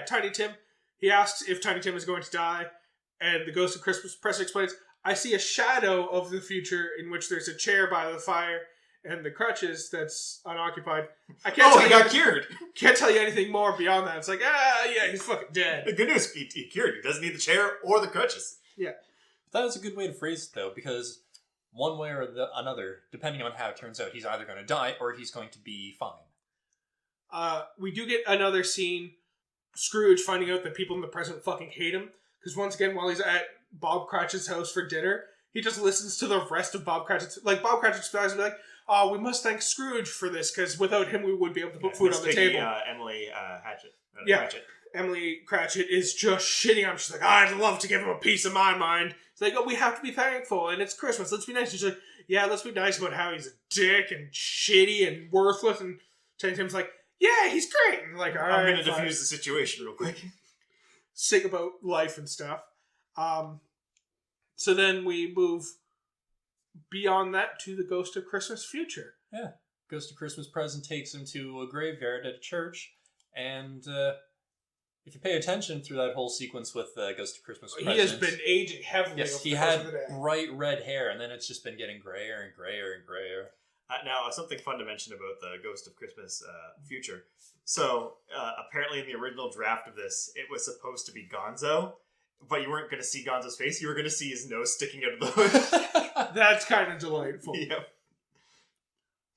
Tiny Tim. He asks if Tiny Tim is going to die. And the ghost of Christmas present explains, I see a shadow of the future in which there's a chair by the fire and the crutches that's unoccupied. I can't tell he got cured! Can't tell you anything more beyond that. It's like, he's fucking dead. The good news, he cured. He doesn't need the chair or the crutches. Yeah. That is a good way to phrase it, though, because one way or another, depending on how it turns out, he's either going to die or he's going to be fine. We do get another scene, Scrooge finding out that people in the present fucking hate him. Because once again, while he's at Bob Cratchit's house for dinner, he just listens to the rest of Bob Cratchit's... Like, Bob Cratchit's guys will be like, oh, we must thank Scrooge for this, because without him we wouldn't be able to put food on the table. Emily Cratchit. Emily Cratchit is just shitting on him. She's like, I'd love to give him a piece of my mind. It's like, oh, we have to be thankful, and it's Christmas. Let's be nice. She's like, yeah, let's be nice about how he's a dick and shitty and worthless. And Tiny Tim's like, yeah, he's great. And like, all right, I'm going to defuse the situation real quick. Sing about life and stuff. So then we move beyond that to the Ghost of Christmas Future. Yeah. Ghost of Christmas Present takes him to a graveyard at a church, and if you pay attention through that whole sequence with Ghost of Christmas Present... He has been aging heavily. Yes, he had bright red hair, and then it's just been getting grayer and grayer and grayer. Now, something fun to mention about the Ghost of Christmas Future. So, apparently in the original draft of this, it was supposed to be Gonzo, but you weren't going to see Gonzo's face, you were going to see his nose sticking out of the hood. That's kind of delightful. Yep.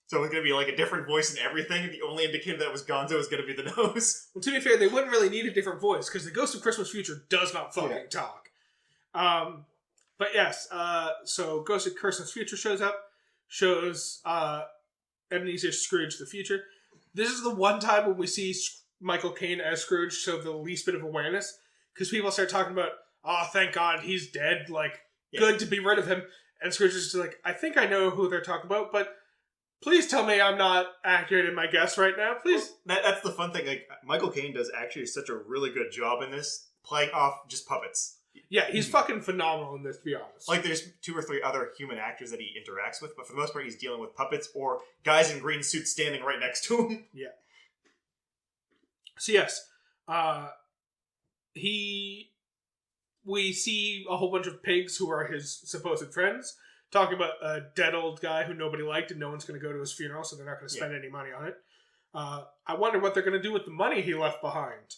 So it was going to be like a different voice and everything, the only indicator that was Gonzo was going to be the nose. Well, to be fair, they wouldn't really need a different voice, because the Ghost of Christmas Future does not fucking talk. But yes, so Ghost of Christmas Future shows Ebenezer Scrooge the future. This is the one time when we see Michael Caine as Scrooge show the least bit of awareness, because people start talking about, oh, thank God he's dead, like, good to be rid of him. And Scrooge is just like, I think I know who they're talking about, but please tell me I'm not accurate in my guess right now, please. Well, that's the fun thing. Like, Michael Caine does actually such a really good job in this, playing off just puppets. Yeah, he's fucking phenomenal in this, to be honest. Like, there's 2 or 3 other human actors that he interacts with, but for the most part, he's dealing with puppets or guys in green suits standing right next to him. Yeah. So yes, we see a whole bunch of pigs who are his supposed friends talking about a dead old guy who nobody liked and no one's going to go to his funeral, so they're not going to spend any money on it. I wonder what they're going to do with the money he left behind,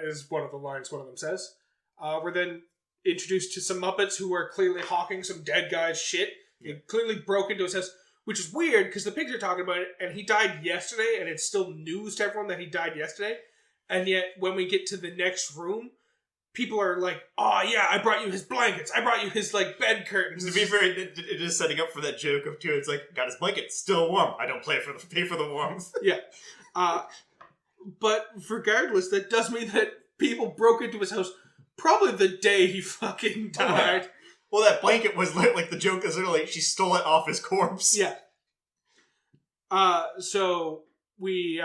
is one of the lines one of them says. We're then introduced to some Muppets who are clearly hawking some dead guy's shit. He clearly broke into his house, which is weird because the pigs are talking about it, and he died yesterday, and it's still news to everyone that he died yesterday. And yet, when we get to the next room, people are like, "Oh yeah, I brought you his blankets. I brought you his like bed curtains." To be fair, it is setting up for that joke of too. It's like, got his blanket still warm. I don't pay for the warmth. Yeah, but regardless, that does mean that people broke into his house probably the day he fucking died. Well, that blanket was like the joke is literally she stole it off his corpse. Yeah. So we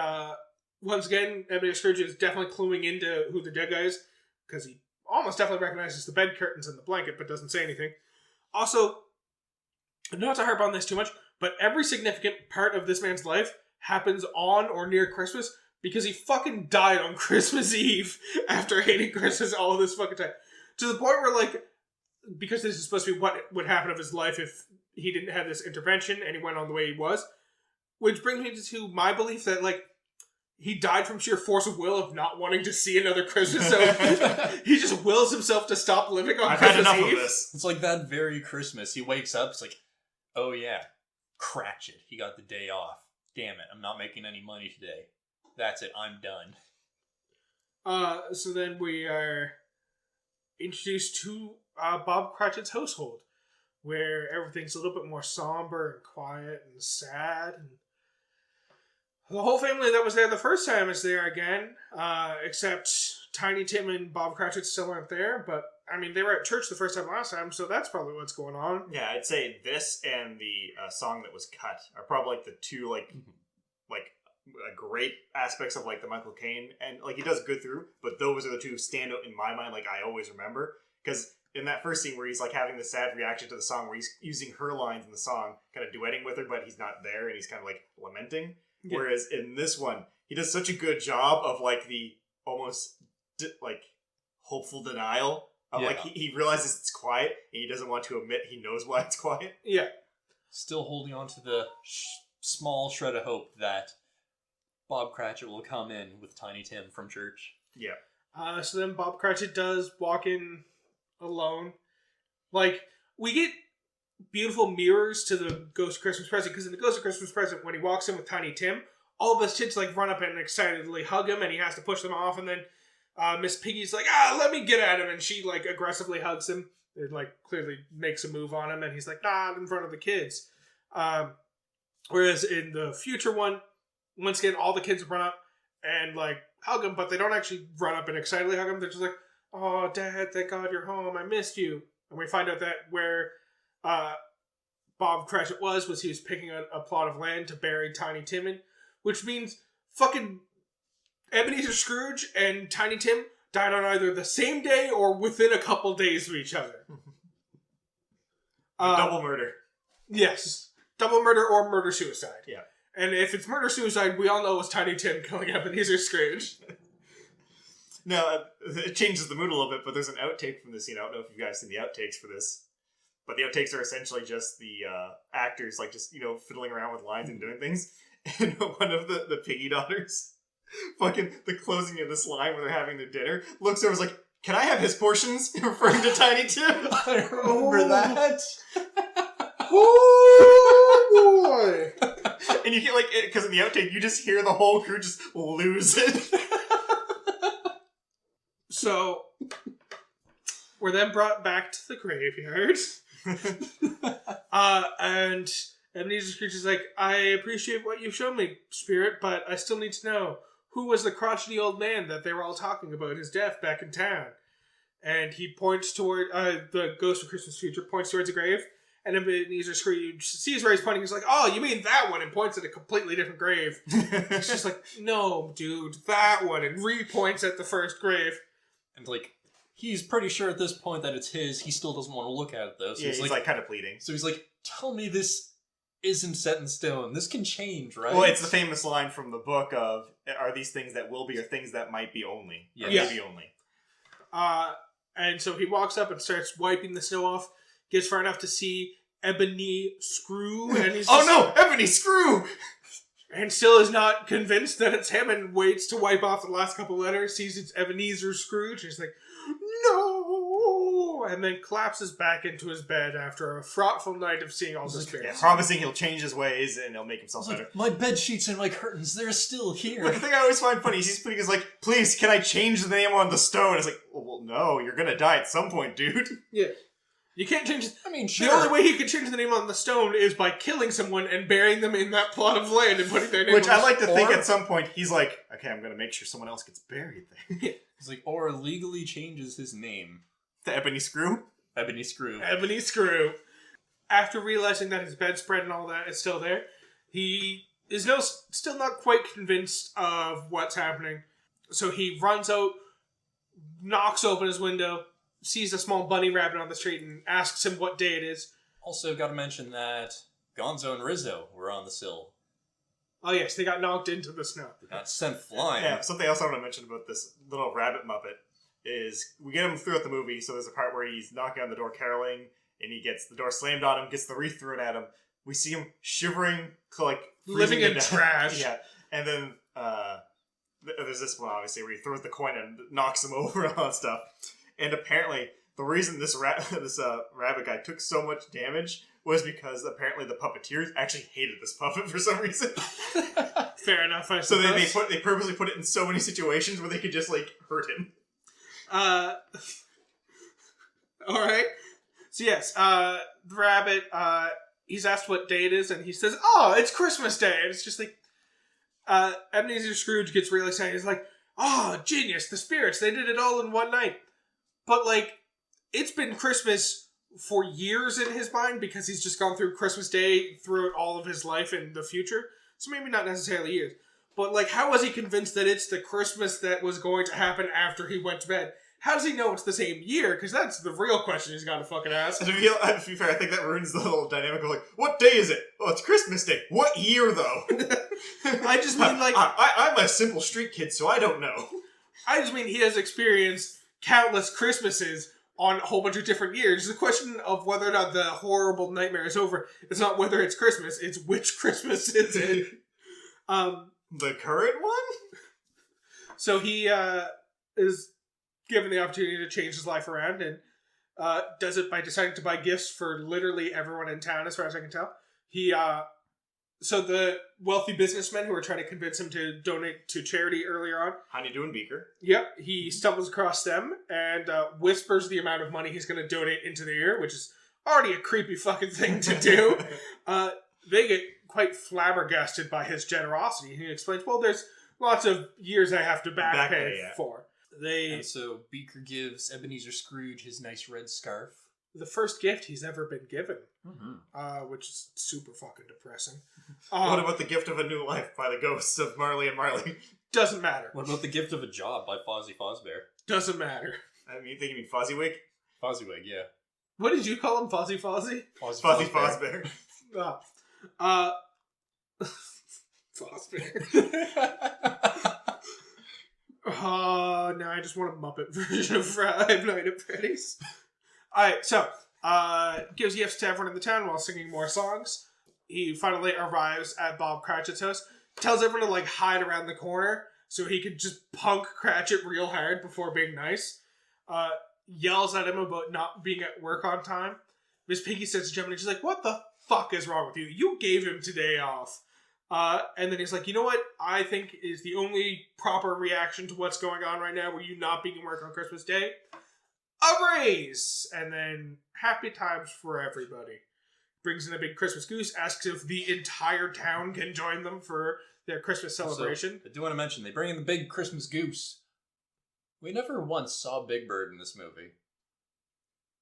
once again, Ebenezer Scrooge is definitely cluing into who the dead guy is, because he almost definitely recognizes the bed curtains and the blanket, but doesn't say anything. Also, not to harp on this too much, but every significant part of this man's life happens on or near Christmas, because he fucking died on Christmas Eve after hating Christmas all this fucking time. To the point where, like, because this is supposed to be what would happen of his life if he didn't have this intervention and he went on the way he was, which brings me to my belief that, like, he died from sheer force of will of not wanting to see another Christmas, so he just wills himself to stop living on Christmas had enough Eve. of this. It's like that very Christmas. He wakes up, it's like, oh yeah, Cratchit. He got the day off. Damn it, I'm not making any money today. That's it, I'm done. So then we are introduced to Bob Cratchit's household, where everything's a little bit more somber and quiet and sad, and the whole family that was there the first time is there again, except Tiny Tim and Bob Cratchit still aren't there, but, I mean, they were at church the first time last time, so that's probably what's going on. Yeah, I'd say this and the song that was cut are probably, like, the two, like great aspects of, like, the Michael Caine, and, like, he does good through, but those are the two who stand out in my mind, like, I always remember, because in that first scene where he's, like, having the sad reaction to the song, where he's using her lines in the song, kind of duetting with her, but he's not there, and he's kind of, like, lamenting. Yeah. Whereas in this one, he does such a good job of, like, the almost, like, hopeful denial of, like, he realizes it's quiet, and he doesn't want to admit he knows why it's quiet. Yeah. Still holding on to the small shred of hope that Bob Cratchit will come in with Tiny Tim from church. Yeah. So then Bob Cratchit does walk in alone. Like, we get beautiful mirrors to the Ghost of Christmas Present, because in the Ghost of Christmas Present, when he walks in with Tiny Tim, all of his kids, like, run up and excitedly hug him, and he has to push them off, and then Miss Piggy's like, let me get at him, and she, like, aggressively hugs him. It, like, clearly makes a move on him, and he's like, not in front of the kids. Whereas in the future one, once again, all the kids run up and, like, hug him, but they don't actually run up and excitedly hug him. They're just like, oh, Dad, thank God you're home. I missed you. And we find out that where Bob Cratchit was he was picking a plot of land to bury Tiny Tim in, which means fucking Ebenezer Scrooge and Tiny Tim died on either the same day or within a couple days of each other. Double murder. Yes. Double murder or murder-suicide. Yeah. And if it's murder-suicide, we all know it's Tiny Tim killing Ebenezer Scrooge. No, it changes the mood a little bit, but there's an outtake from this scene. I don't know if you guys seen the outtakes for this. But the outtakes are essentially just the actors, like, just, fiddling around with lines and doing things. And one of the piggy daughters, fucking the closing of this line where they're having their dinner, looks over and is like, can I have his portions? Referring to Tiny Tim. I remember that. Oh, boy. And you get, like, because in the outtake, you just hear the whole crew just lose it. So, we're then brought back to the graveyard. And Ebenezer Scrooge is like, I appreciate what you've shown me, Spirit, but I still need to know, who was the crotchety old man that they were all talking about his death back in town? And he points toward, the Ghost of Christmas Future points towards a grave, and Ebenezer Scrooge sees where he's pointing, he's like, oh, you mean that one, and points at a completely different grave. It's just like, no, dude, that one, and re-points at the first grave. And, like, he's pretty sure at this point that it's his. He still doesn't want to look at it, though. So yeah, he's like kind of pleading. So he's like, tell me this isn't set in stone. This can change, right? Well, it's the famous line from the book of, are these things that will be or things that might be only? Yeah. Or maybe only. And so he walks up and starts wiping the snow off, gets far enough to see Ebony Screw, and he's Oh no, Ebony Screw! and still is not convinced that it's him, and waits to wipe off the last couple letters, sees it's Ebenezer Scrooge, and he's like, no! And then collapses back into his bed after a frightful night of seeing all the spirits. Yeah, promising he'll change his ways and he'll make himself better. My bed sheets and my curtains, they're still here. But the thing I always find funny is he's putting his like, please, can I change the name on the stone? It's like, well, no, you're gonna die at some point, dude. Yeah. You can't change it. I mean, sure. The only way he can change the name on the stone is by killing someone and burying them in that plot of land and putting their name Which on I like to think Or- at some point he's like, okay, I'm gonna make sure someone else gets buried there. He's like, or legally changes his name. The Ebony Screw? Ebony Screw. Ebony Screw. After realizing that his bedspread and all that is still there, he is still not quite convinced of what's happening. So he runs out, knocks open his window, sees a small bunny rabbit on the street, and asks him what day it is. Also, got to mention that Gonzo and Rizzo were on the sill. Oh yes, they got knocked into the snow. They got sent flying. Yeah, something else I want to mention about this little rabbit Muppet is we get him throughout the movie, so there's a part where he's knocking on the door caroling, and he gets the door slammed on him, gets the wreath thrown at him. We see him shivering, like Living freezing in to death. trash. Yeah, and then there's this one, obviously, where he throws the coin and knocks him over and all that stuff. And apparently, the reason this rabbit guy took so much damage was because apparently the puppeteers actually hated this puppet for some reason. Fair enough, I So suppose. they purposely put it in so many situations where they could just like hurt him. Alright. So yes, the rabbit, he's asked what day it is, and he says, oh, it's Christmas Day. And it's just like, Ebenezer Scrooge gets really excited. He's like, oh, genius, the spirits, they did it all in one night. But like, it's been Christmas for years in his mind because he's just gone through Christmas Day throughout all of his life in the future. So maybe not necessarily years. But like, how was he convinced that it's the Christmas that was going to happen after he went to bed? How does he know it's the same year? Because that's the real question he's got to fucking ask. And to be fair, I think that ruins the whole dynamic of like, what day is it? Oh, it's Christmas Day. What year though? I just mean like, I'm a simple street kid, so I don't know. I just mean he has experienced countless Christmases on a whole bunch of different years. The question of whether or not the horrible nightmare is over, it's not whether it's Christmas, it's which Christmas is it. The current one? So he is given the opportunity to change his life around, and does it by deciding to buy gifts for literally everyone in town, as far as I can tell. So the wealthy businessmen who are trying to convince him to donate to charity earlier on, Honeydew and Beaker. yep, he stumbles across them and whispers the amount of money he's going to donate into their ear, which is already a creepy fucking thing to do. They get quite flabbergasted by his generosity. He explains, well, there's lots of years I have to back pay for. And so Beaker gives Ebenezer Scrooge his nice red scarf. The first gift he's ever been given, which is super fucking depressing. What about the gift of a new life by the ghosts of Marley and Marley? Doesn't matter. What about the gift of a job by Fozzie Fozbear? Doesn't matter. I mean, you think you mean Fozziewig? Fozziewig, yeah. What did you call him? Fozzie Fozzie? Fozzie Fozbear. Fozbear. Oh, no, I just want a Muppet version of Five Nights at Freddy's. Alright, so, gives gifts to everyone in the town while singing more songs. He finally arrives at Bob Cratchit's house, tells everyone to, like, hide around the corner so he could just punk Cratchit real hard before being nice. Yells at him about not being at work on time. Miss Piggy says to Gemini, she's like, what the fuck is wrong with you? You gave him today off. And then he's like, you know what I think is the only proper reaction to what's going on right now, where you not being at work on Christmas Day? A raise! And then happy times for everybody. Brings in a big Christmas goose, asks if the entire town can join them for their Christmas celebration. So, I do want to mention, they bring in the big Christmas goose. We never once saw Big Bird in this movie.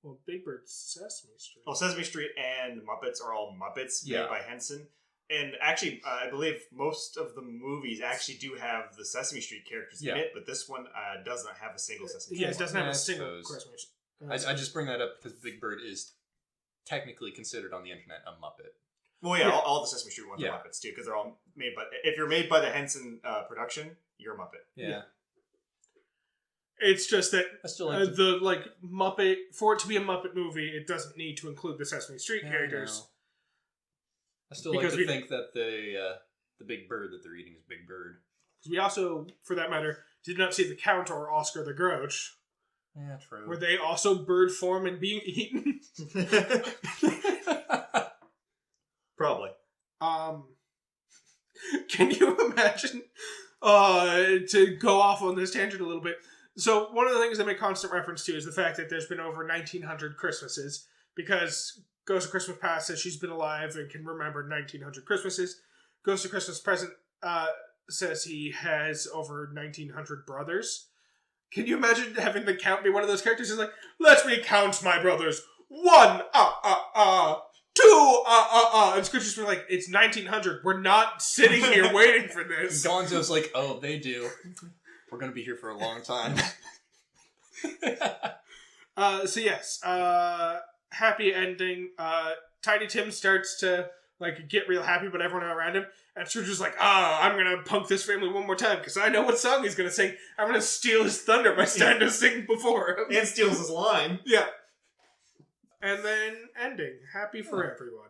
Well, Big Bird's Sesame Street. Well, Sesame Street and Muppets are all Muppets Yeah. made by Henson. And actually, I believe most of the movies actually do have the Sesame Street characters in it, but this one does not have a single Sesame Street. Yeah, it doesn't have I a single suppose. Christmas. I just bring that up because Big Bird is technically considered on the internet a Muppet. Well, yeah, Yeah. all the Sesame Street ones Yeah. are Muppets too, because they're all made by. If you're made by the Henson production, you're a Muppet. Yeah. It's just that I still like the Muppet, for it to be a Muppet movie, it doesn't need to include the Sesame Street characters. I still like to think that the big bird that they're eating is Big Bird. Because we also, for that matter, did not see the Count or Oscar the Grouch. Yeah, true. Were they also bird form and being eaten? Probably. Can you imagine, to go off on this tangent a little bit, so one of the things they make constant reference to is the fact that there's been over 1,900 Christmases, because Ghost of Christmas Past says she's been alive and can remember 1,900 Christmases. Ghost of Christmas Present says he has over 1,900 brothers. Can you imagine having the Count be one of those characters who's like, let me count my brothers. 1, 2, and Scrooge just be like, it's 1,900. We're not sitting here waiting for this. Gonzo's like, oh, they do. We're going to be here for a long time. So yes, happy ending. Tiny Tim starts to get real happy, but everyone around him, and Scrooge is like, I'm gonna punk this family one more time because I know what song he's gonna sing. I'm gonna steal his thunder by starting to sing before him. And steals his line. Yeah. And then ending. Happy for everyone.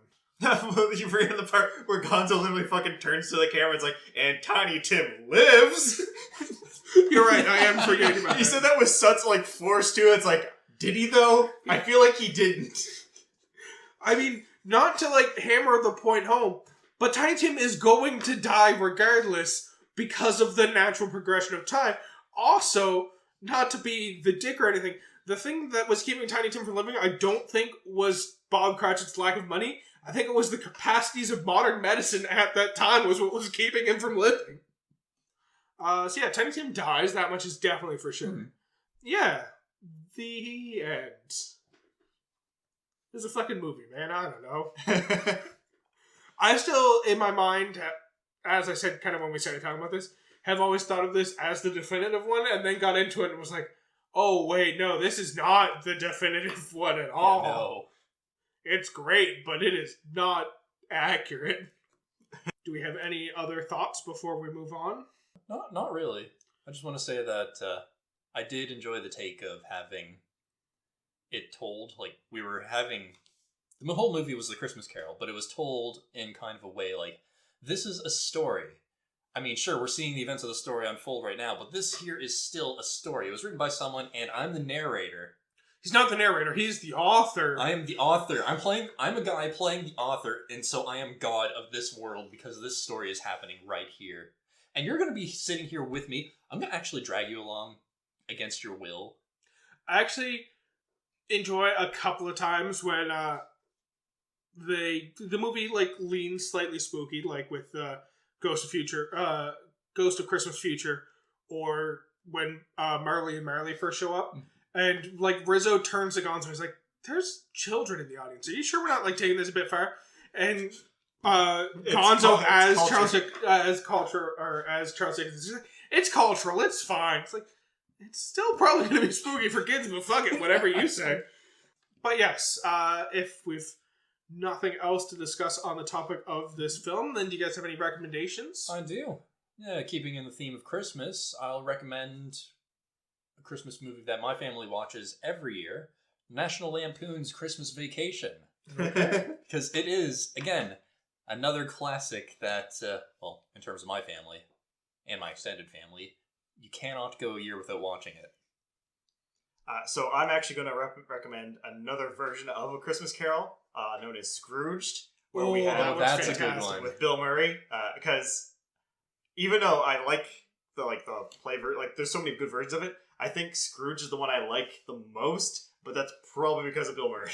You forget the part where Gonzo literally fucking turns to the camera and is like, and Tiny Tim lives. You're right, I am forgetting about that. He said that with such force too. It's like, did he though? I feel like he didn't. I mean, not to hammer the point home, but Tiny Tim is going to die regardless because of the natural progression of time. Also, not to be the dick or anything, the thing that was keeping Tiny Tim from living, I don't think was Bob Cratchit's lack of money. I think it was the capacities of modern medicine at that time was what was keeping him from living. So yeah, Tiny Tim dies. That much is definitely for sure. Mm-hmm. Yeah. The end. It's a fucking movie, man. I don't know. I still, in my mind, as I said kind of when we started talking about this, have always thought of this as the definitive one, and then got into it and was like, oh, wait, no, this is not the definitive one at all. Yeah, no. It's great, but it is not accurate. Do we have any other thoughts before we move on? Not really. I just want to say that I did enjoy the take of having it told. We were having... The whole movie was the Christmas Carol, but it was told in kind of a way this is a story. I mean, sure, we're seeing the events of the story unfold right now, but this here is still a story. It was written by someone, and I'm the narrator. He's not the narrator, he's the author. I am the author. I'm a guy playing the author, and so I am God of this world because this story is happening right here. And you're going to be sitting here with me. I'm going to actually drag you along against your will. I actually enjoy a couple of times when the movie leans slightly spooky, with Ghost of Christmas Future, or when Marley and Marley first show up, and Rizzo turns to Gonzo and is like, "There's children in the audience. Are you sure we're not taking this a bit far?" And Gonzo as Charles Dickens is like, "It's cultural. It's fine." It's it's still probably going to be spooky for kids, but fuck it, whatever you say. But yes, if we've nothing else to discuss on the topic of this film, then do you guys have any recommendations? I do. Yeah, keeping in the theme of Christmas, I'll recommend a Christmas movie that my family watches every year, National Lampoon's Christmas Vacation. Because it is, again, another classic that, in terms of my family and my extended family, you cannot go a year without watching it. So I'm actually going to recommend another version of A Christmas Carol, known as Scrooged, where we have that's a good one with Bill Murray. Because even though I like the play there's so many good versions of it, I think Scrooge is the one I like the most. But that's probably because of Bill Murray.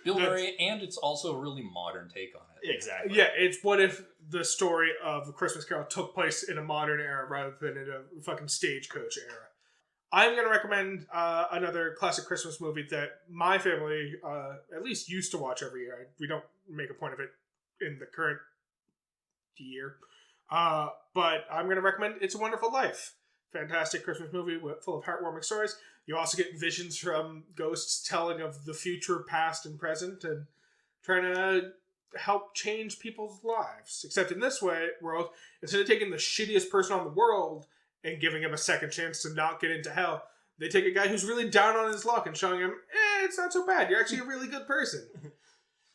Bill Murray, and it's also a really modern take on it. Exactly. Yeah, it's what if the story of A Christmas Carol took place in a modern era rather than in a fucking stagecoach era. I'm going to recommend another classic Christmas movie that my family at least used to watch every year. We don't make a point of it in the current year. But I'm going to recommend It's a Wonderful Life. Fantastic Christmas movie full of heartwarming stories. You also get visions from ghosts telling of the future, past, and present, and trying to help change people's lives. Except in this world, instead of taking the shittiest person on the world and giving him a second chance to not get into hell, They take a guy who's really down on his luck and showing him, it's not so bad. You're actually a really good person.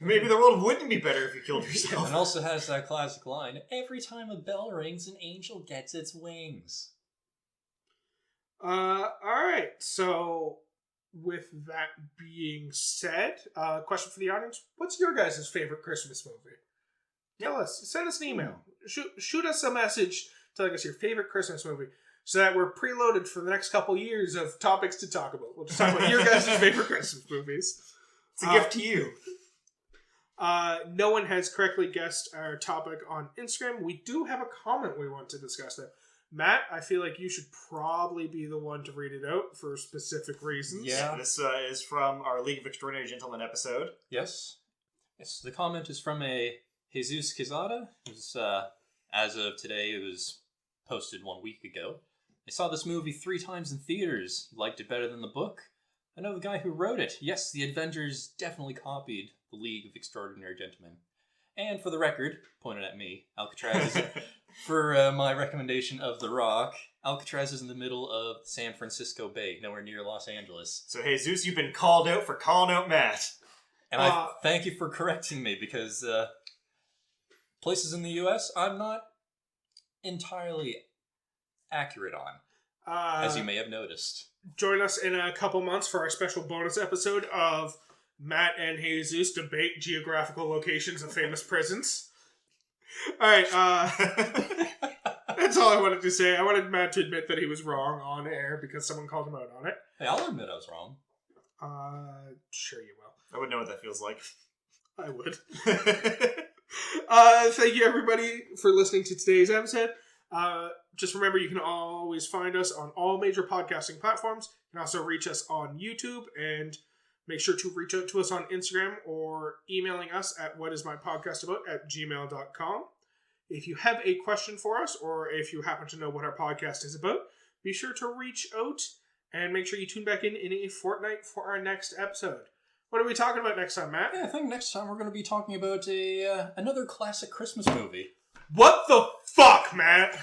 Maybe the world wouldn't be better if you killed yourself. And also has that classic line, every time a bell rings, an angel gets its wings. Alright, so with that being said, question for the audience, what's your guys' favorite Christmas movie? Tell us, send us an email. Shoot us a message telling us your favorite Christmas movie so that we're preloaded for the next couple years of topics to talk about. We'll just talk about your guys' favorite Christmas movies. It's a gift to you. No one has correctly guessed our topic on Instagram. We do have a comment we want to discuss there. Matt, I feel like you should probably be the one to read it out for specific reasons. Yeah. This is from our League of Extraordinary Gentlemen episode. Yes. Yes, the comment is from a Jesus Quezada, who's, as of today, it was posted 1 week ago. I saw this movie 3 times in theaters. Liked it better than the book. I know the guy who wrote it. Yes, the Avengers definitely copied the League of Extraordinary Gentlemen. And for the record, pointed at me, Alcatraz is for my recommendation of The Rock. Alcatraz is in the middle of San Francisco Bay, nowhere near Los Angeles. So, Jesus, you've been called out for calling out Matt. And I thank you for correcting me, because places in the U.S. I'm not entirely accurate on, as you may have noticed. Join us in a couple months for our special bonus episode of Matt and Jesus debate geographical locations of famous prisons. Alright, that's all I wanted to say. I wanted Matt to admit that he was wrong on air because someone called him out on it. Hey, I'll admit I was wrong. Sure you will. I wouldn't know what that feels like. I would. Thank you everybody for listening to today's episode. Just remember, you can always find us on all major podcasting platforms. You can also reach us on YouTube, and make sure to reach out to us on Instagram or emailing us at whatismypodcastabout@gmail.com. If you have a question for us, or if you happen to know what our podcast is about, be sure to reach out and make sure you tune back in a fortnight for our next episode. What are we talking about next time, Matt? Yeah, I think next time we're going to be talking about another classic Christmas movie. What the fuck, Matt?